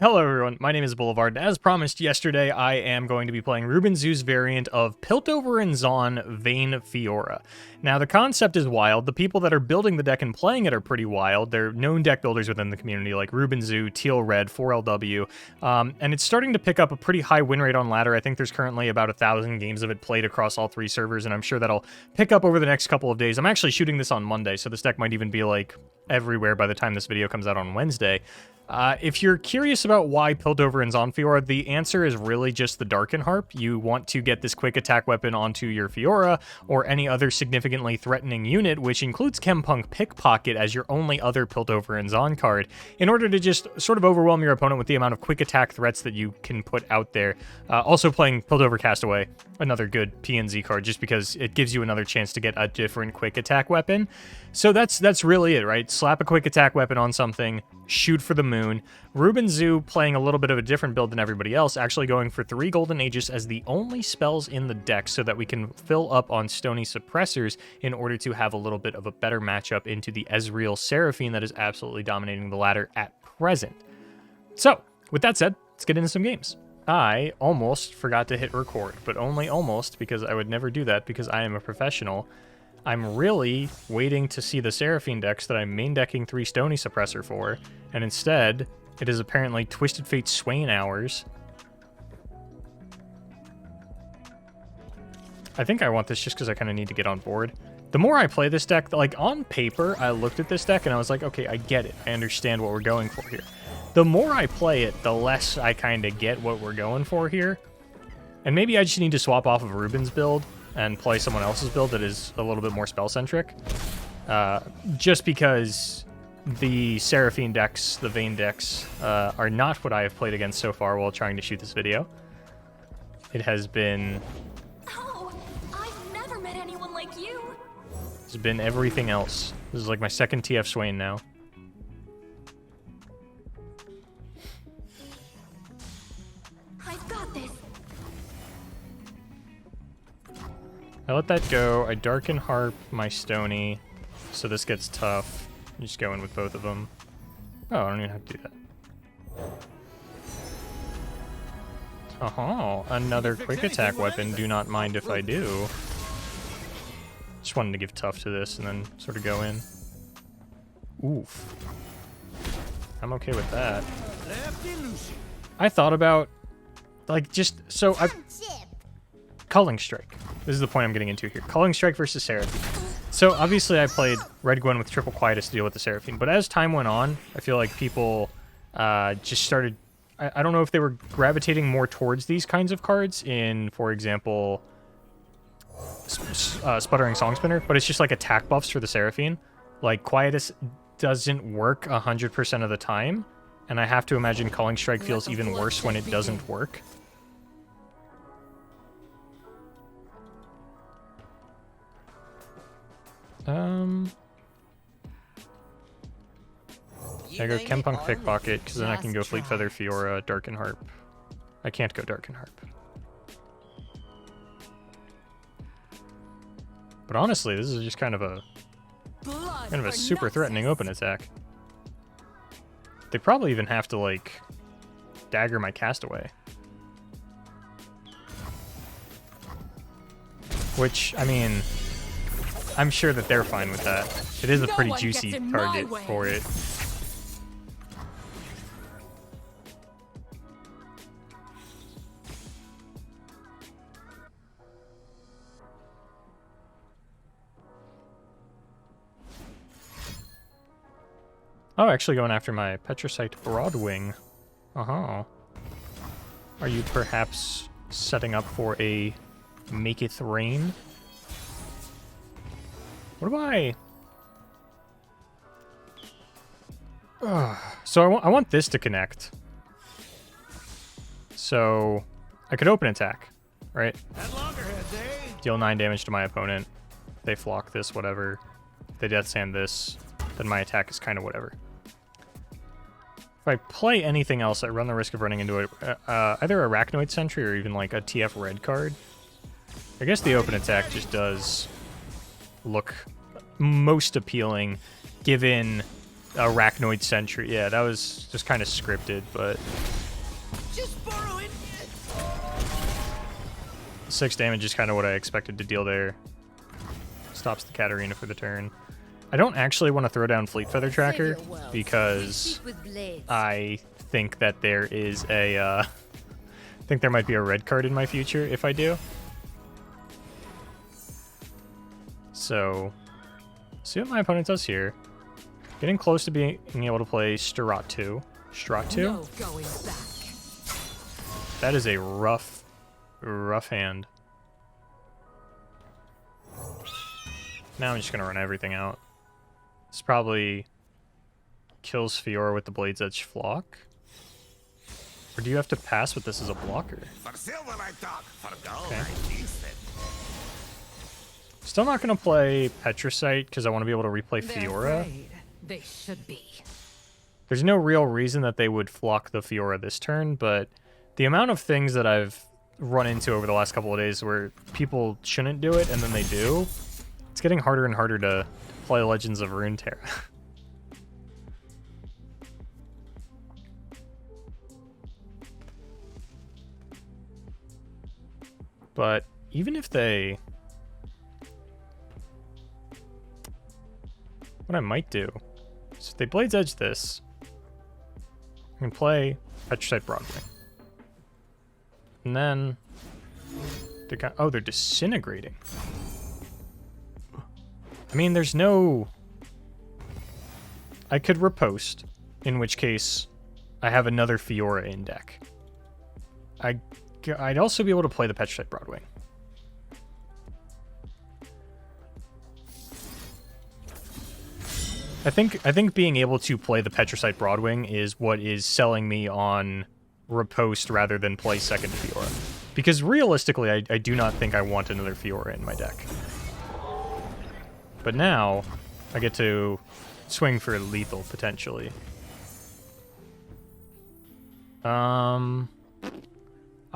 Hello everyone, my name is Boulevard, and as promised yesterday, I am going to be playing Rubin Zoo's variant of Piltover and Zon Vayne Fiora. Now the concept is wild, the people that are building the deck and playing it are pretty wild. They're known deck builders within the community like Rubin Zoo, Teal Red, 4LW, and it's starting to pick up a pretty high win rate on ladder. I think there's currently about 1,000 games of it played across all 3 servers, and I'm sure that'll pick up over the next couple of days. I'm actually shooting this on Monday, so this deck might even be like everywhere by the time this video comes out on Wednesday. If you're curious about why Piltover and Zon Fiora, the answer is really just the Darken Harp. You want to get this quick attack weapon onto your Fiora or any other significantly threatening unit, which includes Chempunk Pickpocket as your only other Piltover and Zon card, in order to just sort of overwhelm your opponent with the amount of quick attack threats that you can put out there. Also playing Piltover Castaway, another good PNZ card, just because it gives you another chance to get a different quick attack weapon. So that's really it, right? Slap a quick attack weapon on something, shoot for the moon. Rubin Zoo playing a little bit of a different build than everybody else, actually going for 3 Golden Aegis as the only spells in the deck so that we can fill up on Stony Suppressors in order to have a little bit of a better matchup into the Anti-Seraphine that is absolutely dominating the ladder at present. So, with that said, let's get into some games. I almost forgot to hit record, but only almost, because I would never do that because I am a professional. I'm really waiting to see the Seraphine decks that I'm main decking 3 Stony Suppressor for, and instead, it is apparently Twisted Fate Swain Hours. I think I want this just because I kind of need to get on board. The more I play this deck, like on paper, I looked at this deck and I was like, okay, I get it. I understand what we're going for here. The more I play it, the less I kind of get what we're going for here. And maybe I just need to swap off of Rubin's build and play someone else's build that is a little bit more spell-centric. Just because the Seraphine decks, the Vayne decks, are not what I have played against so far while trying to shoot this video. It has been... Oh, I've never met anyone like you. It's been everything else. This is like my second TF Swain now. I've got this. I let that go. I Darken Harp my Stony, so this gets tough. I'm just going with both of them. Oh, I don't even have to do that. Another quick attack weapon. Do not mind if I do. Just wanted to give tough to this and then sort of go in. Oof. I'm okay with that. I thought about, like, just so I... Culling Strike. This is the point I'm getting into here. Culling Strike versus Seraphine. So obviously I played Red Gwen with Triple Quietus to deal with the Seraphine, but as time went on, I feel like people just started... I don't know if they were gravitating more towards these kinds of cards in, for example, Sputtering Songspinner, but it's just like attack buffs for the Seraphine. Like, Quietus doesn't work 100% of the time, and I have to imagine Culling Strike feels even worse when it doesn't work. I go Chempunk Pickpocket, because then I can go Fleet Feather, Fiora, Darken Harp. I can't go Darken Harp. But honestly, this is just kind of a super threatening open attack. They probably even have to, like, dagger my Castaway. Which, I mean, I'm sure that they're fine with that. It is a pretty juicy target for it. Oh, actually going after my Petricite Broadwing. Are you perhaps setting up for a Maketh Rain? What do I... So I want this to connect. So I could open attack, right? Deal 9 damage to my opponent. They flock this, whatever. They Death Sand this, then my attack is kind of whatever. If I play anything else, I run the risk of running into either Arachnoid Sentry or even like a TF red card. I guess the open attack just does look most appealing given Arachnoid Sentry. Yeah, that was just kind of scripted, but... Just borrow it. 6 damage is kind of what I expected to deal there. Stops the Katarina for the turn. I don't actually want to throw down Fleet Feather Tracker because I think that there is a... I think there might be a red card in my future if I do. So, see what my opponent does here. Getting close to being able to play Stratu. Stratu? No going back. That is a rough hand. Now I'm just going to run everything out. This probably kills Fiora with the Blade's Edge Flock. Or do you have to pass with this as a blocker? For silver I talk, for gold Okay. I feast it. Still not going to play Petricite because I want to be able to replay They're Fiora. afraid. They should be. There's no real reason that they would flock the Fiora this turn, but the amount of things that I've run into over the last couple of days where people shouldn't do it and then they do, it's getting harder and harder to play Legends of Runeterra. But even if they... What I might do is if they Blade's Edge this, I can play Petricite Broadway. And then... Oh, they're disintegrating. I mean, there's no... I could riposte, in which case I have another Fiora in deck. I'd also be able to play the Petricite Broadwing. I think being able to play the Petricite Broadwing is what is selling me on riposte rather than play second Fiora. Because realistically, I do not think I want another Fiora in my deck. But now, I get to swing for lethal, potentially.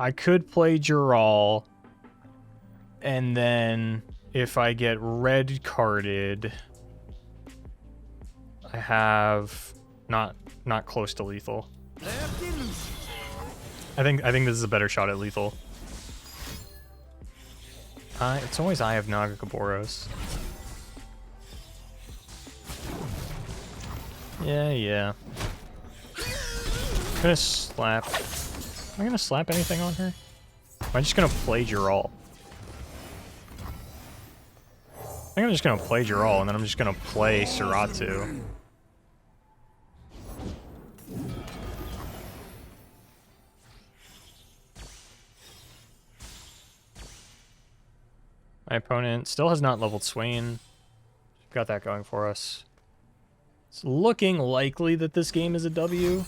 I could play Jural, and then if I get red carded, I have not close to lethal. I think this is a better shot at lethal. It's always Eye of Nagakaboros. Yeah. I'm gonna slap. Am I gonna slap anything on her? Am I just gonna play Jural? I think I'm just gonna play Jural, and then I'm just gonna play Seratu. My opponent still has not leveled Swain. Got that going for us. It's looking likely that this game is a W.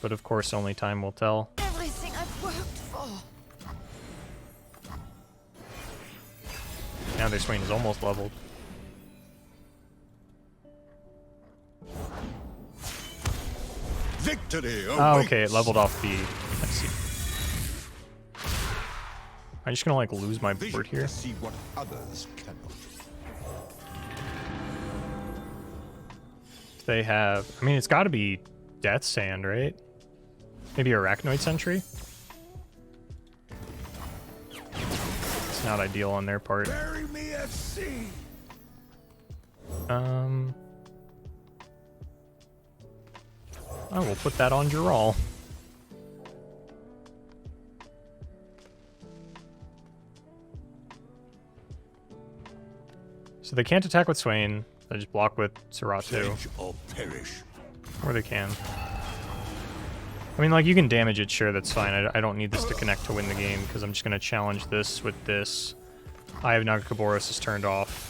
But of course, only time will tell. Everything I've worked for. Now their Swain is almost leveled. Victory! Oh, okay, it leveled off the... I see. I'm just gonna, like, lose my board here. To see what others cannot. They have... I mean, it's gotta be Death Sand, right? Maybe Arachnoid Sentry? It's not ideal on their part. Bury me at sea! I will put that on Jural. So they can't attack with Swain. They just block with Seratu. Pledge or perish. Or they can. I mean, like, you can damage it, sure, that's fine. I don't need this to connect to win the game, because I'm just going to challenge this with this. Eye of Nagakaboros is turned off.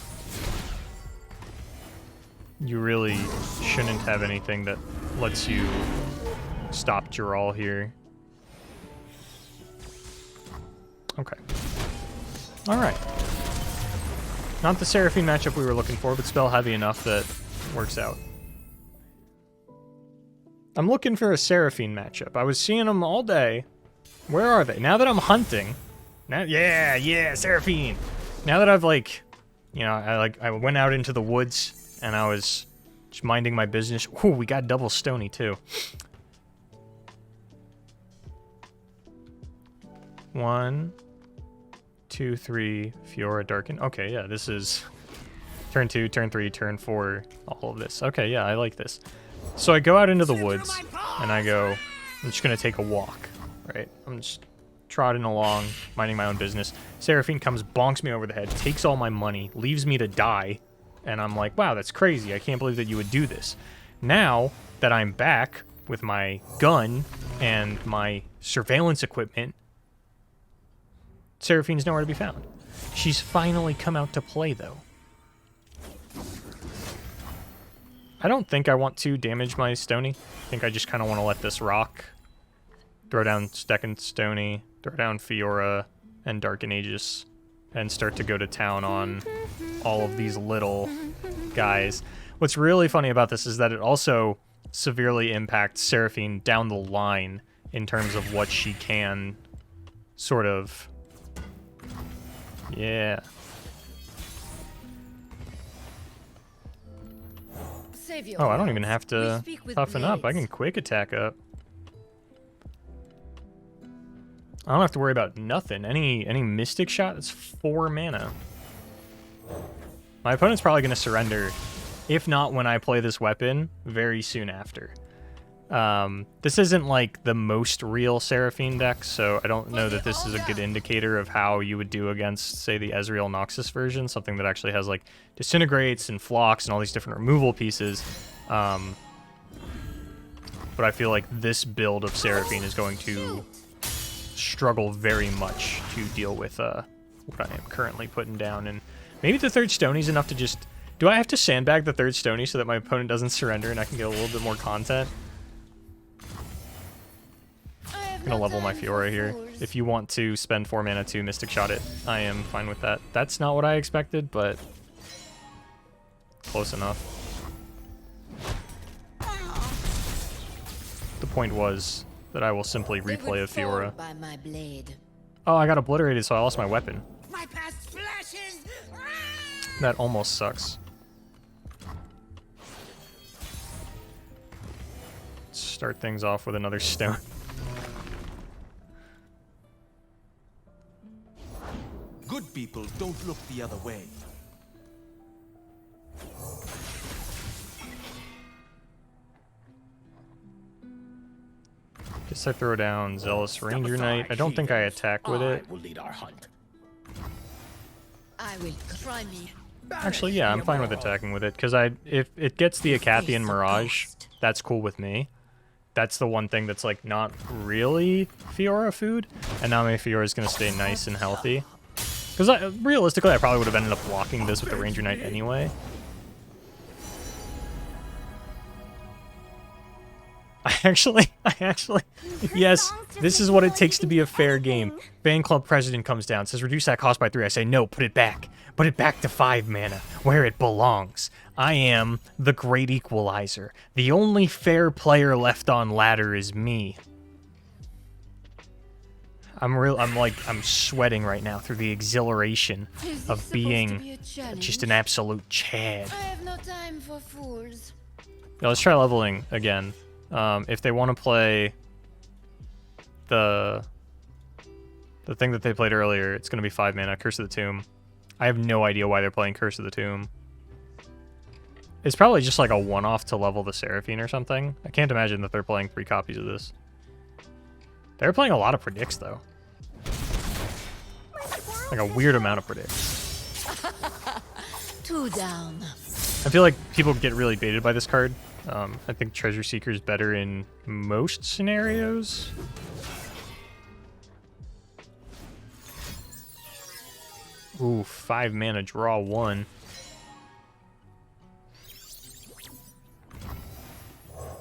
You really shouldn't have anything that lets you stop Jural here. Okay. Alright. Not the Seraphine matchup we were looking for, but spell heavy enough that works out. I'm looking for a Seraphine matchup. I was seeing them all day. Where are they? Now that I'm hunting... yeah, Seraphine! Now that I've, like, You know, I went out into the woods and I was just minding my business. Ooh, we got double stony too. 1, 2, 3, Fiora darken. Okay, yeah, this is turn 2, turn 3, turn 4, all of this. Okay, yeah, I like this. So I go out into the woods and I go, I'm just gonna take a walk, right? I'm just trotting along, minding my own business. Seraphine comes, bonks me over the head, takes all my money, leaves me to die, and I'm like, wow, that's crazy. I can't believe that you would do this. Now that I'm back with my gun and my surveillance equipment, Seraphine's nowhere to be found. She's finally come out to play, though. I don't think I want to damage my Stony. I think I just kind of want to let this rock. Throw down second Stony, throw down Fiora and Darken Aegis, and start to go to town on all of these little guys. What's really funny about this is that it also severely impacts Seraphine down the line in terms of what she can sort of... Yeah. Oh, I don't even have to toughen up. I can quick attack up. I don't have to worry about nothing. Any Mystic Shot, that's 4 mana. My opponent's probably going to surrender, if not when I play this weapon, very soon after. This isn't like the most real Seraphine deck, so I don't know that this is a good indicator of how you would do against, say, the Ezreal Noxus version, something that actually has like Disintegrates and Flocks and all these different removal pieces. But I feel like this build of Seraphine is going to struggle very much to deal with what I am currently putting down. And maybe the third Stony is enough to just... Do I have to sandbag the third Stony so that my opponent doesn't surrender and I can get a little bit more content? I'm gonna level my Fiora here. If you want to spend 4 mana to Mystic Shot it, I am fine with that. That's not what I expected, but close enough. The point was that I will simply replay a Fiora. Oh, I got obliterated, so I lost my weapon. My past flashes. That almost sucks. Start things off with another stone. Good people don't look the other way. Guess I throw down Zealous Ranger Knight. I don't think I attack with it. Will lead our hunt. I will try me. Actually, yeah, I'm fine with attacking with it, because if it gets the Acathian Mirage, that's cool with me. That's the one thing that's like not really Fiora food, and now my Fiora is going to stay nice and healthy. Because realistically, I probably would have ended up blocking this with the Ranger Knight anyway. I actually, yes, this is what it takes to be a fair game. Fan Club President comes down, says reduce that cost by 3. I say no, put it back. Put it back to 5 mana, where it belongs. I am the great equalizer. The only fair player left on ladder is me. I'm sweating right now through the exhilaration of being just an absolute Chad. I have no time for fools. Yeah, let's try leveling again. If they want to play the thing that they played earlier, it's going to be 5 mana, Curse of the Tomb. I have no idea why they're playing Curse of the Tomb. It's probably just like a one-off to level the Seraphine or something. I can't imagine that they're playing 3 copies of this. They're playing a lot of predicts, though. Like a weird amount of predicts. 2 down. I feel like people get really baited by this card. I think Treasure Seeker is better in most scenarios. Ooh, 5 mana, draw 1.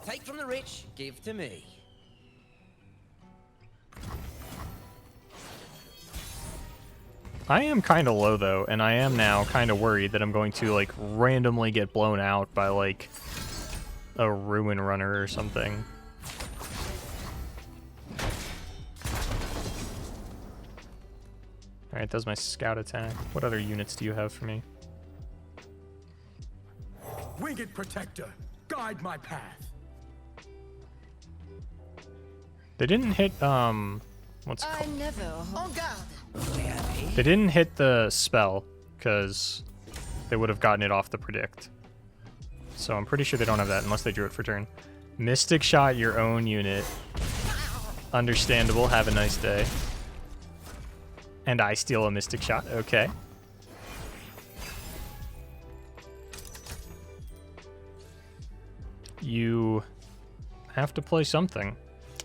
Take from the rich, give to me. I am kind of low, though, and I am now kind of worried that I'm going to, like, randomly get blown out by, like, a Ruin Runner or something. Alright, that was my scout attack. What other units do you have for me? Winged protector, guide my path. They didn't hit, what's it I called? never. En garde. They didn't hit the spell, because they would have gotten it off the predict. So I'm pretty sure they don't have that unless they drew it for turn. Mystic shot your own unit. Understandable, have a nice day. And I steal a mystic shot, okay. You have to play something.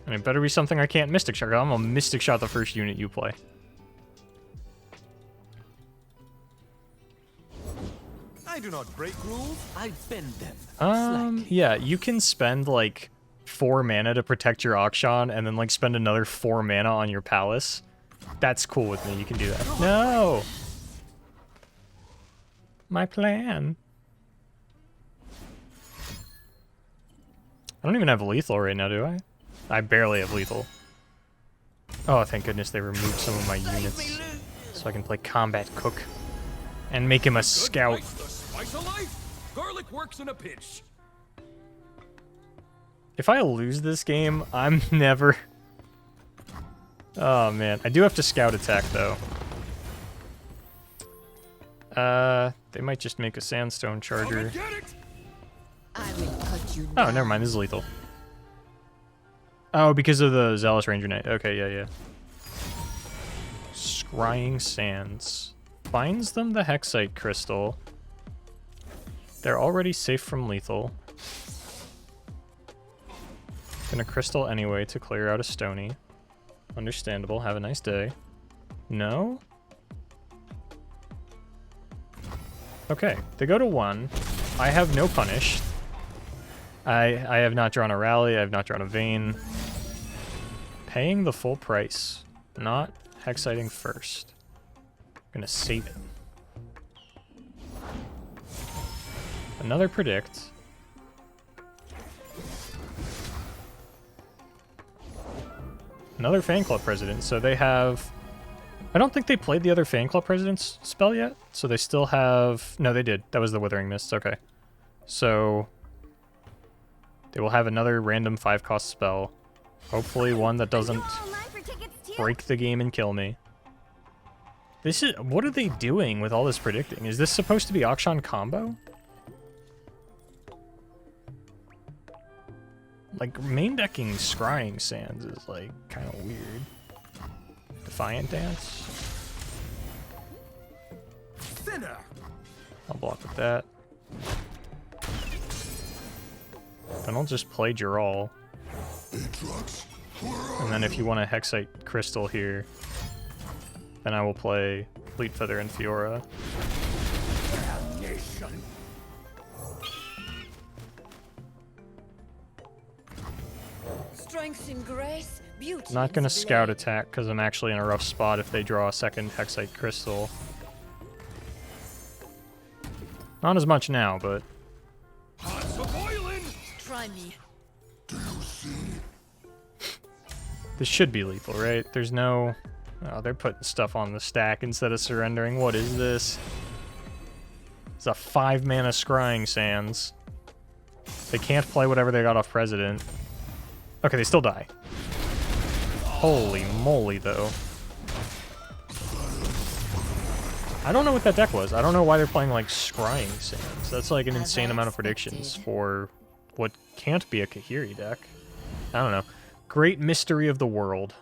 And it better be something I can't mystic shot. I'm gonna mystic shot the first unit you play. I do not break rules, I bend them. Yeah, you can spend like 4 mana to protect your Akshan and then like spend another 4 mana on your palace. That's cool with me. You can do that. No! My plan. I don't even have lethal right now, do I? I barely have lethal. Oh, thank goodness they removed some of my units. So I can play combat cook. And make him a scout. The spice of life. Garlic works in a pinch. If I lose this game, I'm never... Oh, man. I do have to scout attack, though. They might just make a sandstone charger. I will cut you Oh, down. never mind. This is lethal. Oh, because of the Zealous Ranger Knight. Okay, yeah. Scrying Sands. Finds them the Hexite Crystal. They're already safe from lethal. Gonna crystal anyway to clear out a Stony. Understandable. Have a nice day. No? Okay, they go to 1. I have no punish. I have not drawn a rally. I have not drawn a Vayne. Paying the full price. Not hexiting first. Gonna save it. Another predict. Another fan club president. So they have... I don't think they played the other fan club president's spell yet. So they still have... No, they did. That was the Withering Mist. Okay. So... They will have another random 5-cost spell. Hopefully one that doesn't break the game and kill me. This is... What are they doing with all this predicting? Is this supposed to be Akshan combo? Like, main decking Scrying Sands is, like, kind of weird. Defiant Dance? Thinner. I'll block with that. Then I'll just play Jural. And then if you want a Hexite Crystal here, then I will play Fleet Feather and Fiora. Strength and grace, beauty. Not gonna and scout blade. attack because I'm actually in a rough spot if they draw a second Hexite Crystal. Not as much now, but Try me. this should be lethal, right? There's no... Oh, they're putting stuff on the stack instead of surrendering. What is this? It's a 5-mana Scrying Sands. They can't play whatever they got off President. Okay, they still die. Holy moly, though. I don't know what that deck was. I don't know why they're playing, like, Scrying Sands. That's, like, an insane amount of predictions for what can't be a Kahiri deck. I don't know. Great mystery of the world.